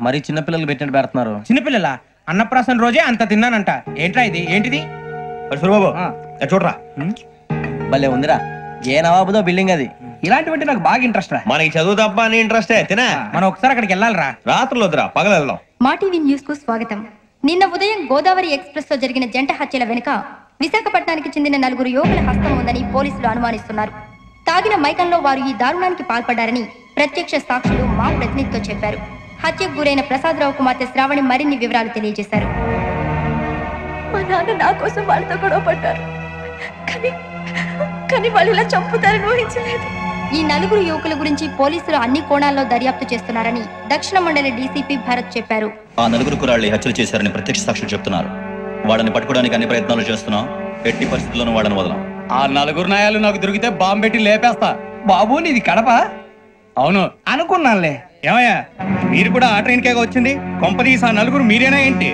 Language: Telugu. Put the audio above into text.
మరి చిన్నపిల్లలు పెట్టినట్టు పెడుతున్నారు. చిన్నపిల్లల అన్నప్రాసన రోజే అంత తిన్నానంట. ఏంట్రా ఇది? ఏంటిది? సూరిబాబు చూడరా, భలే ఉందిరా. ఏ నవాబుదో బిల్డింగ్ అది. ఇలాంటివంటే నాకు బాగా ఇంట్రెస్ట్ రా. మనకి చదువు తప్ప అని ఇంట్రెస్టే. తినా మనం ఒకసారి అక్కడికి వెళ్ళాలిరా. రాత్రులు వద్దురా, పగలు వెళ్దాం. మా టీవీ న్యూస్ కు స్వాగతం. నిన్న ఉదయం గోదావరి ఎక్స్ప్రెస్ లో జరిగిన జంట హత్యల వెనుక విశాఖపట్నానికి చెందిన 4 యువకుల హస్తం ఉందని పోలీసులు అనుమానిస్తున్నారు. తాగిన మైకంలో వారు ఈ దారుణానికి పాల్పడ్డారని ప్రత్యక్ష సాక్షులు మా ప్రతినిధితో చెప్పారు. హత్యకు గురైన ప్రసాదరావు కుమార్తె శ్రావణి మరిన్ని వివరాలు తెలియజేశారు. మా నాన్న నా కోసం వాళ్ళతో గొడవ పడ్డారు, కానీ వాళ్ళు ఇలా చంపుతారని ఊహించలేదు. ఈ 4 యువకుల గురించి పోలీసులు అన్ని కోణాల్లో దర్యాప్తు చేస్తున్నారని దక్షిణ మండలి డీసీపీ భరత్ చెప్పారు. ఆ 4 కుర్రాళ్ళు హత్యలు చేశారని ప్రత్యక్ష సాక్షులు చెప్తున్నారు. వాళ్ళని పట్టుకోవడానికి అన్ని ప్రయత్నాలు చేస్తున్నాం. ఎట్టి పరిస్థితుల్లోనూ వాళ్ళని వదలం. ఆ 4 నాయాలు నాకు దొరికితే బాంబు పెట్టి లేపేస్తా. బాబు నీది కడప? అవును అనుకున్నానులే. ఏమయ్యా, మీరు కూడా ఆ ట్రైన్ కేగా వచ్చింది? కొంపదీసి ఆ 4 మీరేనా ఏంటి?